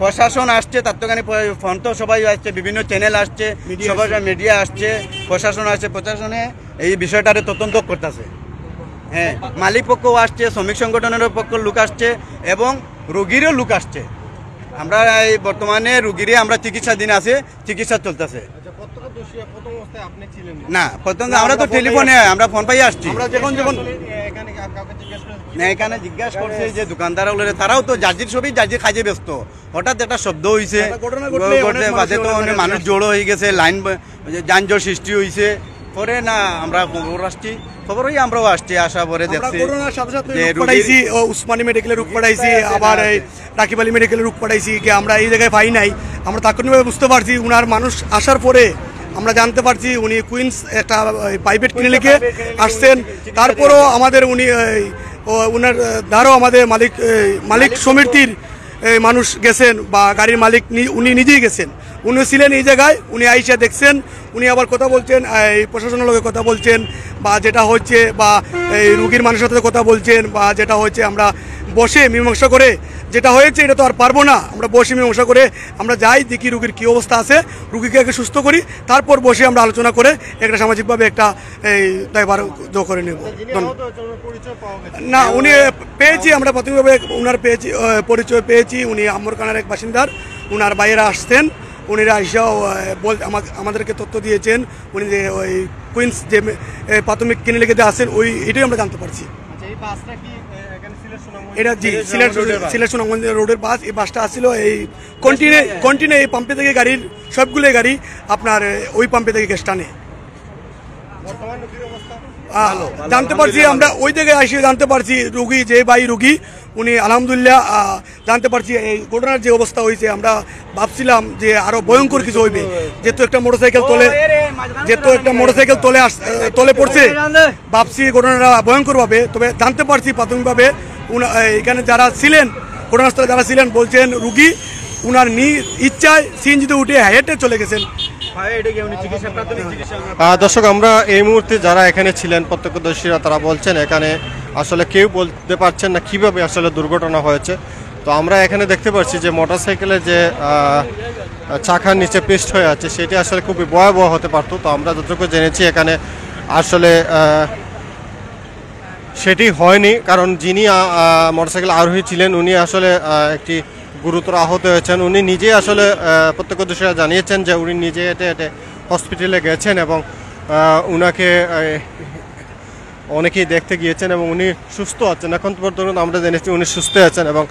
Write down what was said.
প্রশাসন আসছে, তাত্ত্বিক ফ্রন্ট সবাই আসছে, বিভিন্ন চ্যানেল আসছে, সবাই মিডিয়া আসছে, প্রশাসন আসছে, প্রশাসনে এই বিষয়টারে তদন্ত করতেছে। হ্যাঁ, মালিক পক্ষও আসছে, শ্রমিক সংগঠনের পক্ষ লোক আসছে এবং রোগীরও লোক আসছে। আমরা এই বর্তমানে রোগীরে আমরা চিকিৎসাধীন আছে, চিকিৎসা চলতেছে। না, প্রথম আমরা তো টেলিফোনে আমরা ফোন পাই আসছি। এখানে জিজ্ঞাসা করছে যে দোকানদার তারাও তো জার্জির ছবি জার্জির কাজে ব্যস্ত। হঠাৎ একটা শব্দ হয়েছে, মানুষ জড়ো হয়ে গেছে, লাইন যানজট সৃষ্টি হয়েছে। পরে না আমরা খবর আসছি, খবরই আমরাও আসছি, আসা পরে দেখছি উসমানী মেডিকেলের রূপ পাঠাইছি, আবার এই রাকিব আলী মেডিকেলের রূপ পাঠাইছি। আমরা এই জায়গায় পাই নাই, আমরা তাৎক্ষণিকভাবে বুঝতে পারছি উনার মানুষ আসার পরে আমরা জানতে পারছি উনি কুইন্স একটা প্রাইভেট ক্লিনিকে আসছেন। তারপরও আমাদের উনি উনার দ্বারাও আমাদের মালিক সমিতির মানুষ গেছেন বা গাড়ির মালিক উনি নিজেই গেছেন, উনি ছিলেন এই জায়গায়, উনি আইসা দেখছেন। উনি আবার কথা বলছেন, এই প্রশাসনের লোকের কথা বলছেন, বা যেটা হচ্ছে বা এই রুগীর মানুষের সাথে কথা বলছেন, বা যেটা হচ্ছে আমরা বসে মীমাংসা করে যেটা হয়েছে এটা তো আর পারবো না, আমরা বসে মীমাংসা করে আমরা যাই দেখি রুগীর কী অবস্থা আছে, রুগীকে আগে সুস্থ করি, তারপর বসে আমরা আলোচনা করে একটা সামাজিকভাবে একটা এই দায়ভার করে নেব। না, উনি পেয়েছি, আমরা প্রাথমিকভাবে উনার পরিচয় পেয়েছি। উনি আম্বরকানার এক বাসিন্দার, উনার বাইরে আসতেন। উনিরা এসেও আমাদেরকে তথ্য দিয়েছেন উনি যে ওই কুইন্স যে প্রাথমিক ক্লিনিকে যে আসেন এটাই আমরা জানতে পারছি। এটা জি সিলেট সুনামগঞ্জ রোডের বাস। এই বাসটা আসছিল এই কন্টিনিউ এই পাম্পে থেকে গাড়ির সবগুলো গাড়ি আপনার ওই পাম্পে থেকে গ্যাস টানে। জানতে পারছি আমরা ওই জায়গায় এসে জানতে পারছি রুগী যে রুগী উনি আলহামদুলিল্লাহ জানতে পারছি এই ঘটনার যে অবস্থা হয়েছে। আমরা ভাবছিলাম যে আরো ভয়ঙ্কর কিছু হইবে, যেহেতু একটা মোটরসাইকেল তলে পড়ছে, ভাবছি ঘটনাটা ভয়ঙ্কর ভাবে। তবে জানতে পারছি প্রাথমিকভাবে এখানে যারা ছিলেন, ঘটনাস্থলে যারা ছিলেন বলছেন রুগী উনার ইচ্ছায় সিএনজিতে উঠে হেঁটে চলে গেছেন। দর্শক, আমরা এই মুহূর্তে যারা এখানে ছিলেন প্রত্যক্ষদর্শীরা তারা বলছেন এখানে আসলে কেউ বলতে পারছেন না কিভাবে আসলে দুর্ঘটনা হয়েছে। তো আমরা এখানে দেখতে পাচ্ছি যে মোটরসাইকেলের যে চাকার নিচে পেস্ট হয়ে আছে সেটি আসলে খুবই ভয়াবহ হতে পারতো। তো আমরা যতটুকু জেনেছি এখানে আসলে সেটি হয়নি, কারণ যিনি মোটরসাইকেল আরোহী ছিলেন উনি আসলে একটি গুরুতর আহত হয়েছেন। উনি নিজেই আসলে প্রত্যক্ষদর্শীরা জানিয়েছেন যে উনি নিজে হেঁটে হেঁটে হসপিটালে গেছেন এবং উনাকে অনেকেই দেখতে গিয়েছেন এবং উনি সুস্থ আছেন। এখন পর্যন্ত আমরা জেনেছি উনি সুস্থ আছেন এবং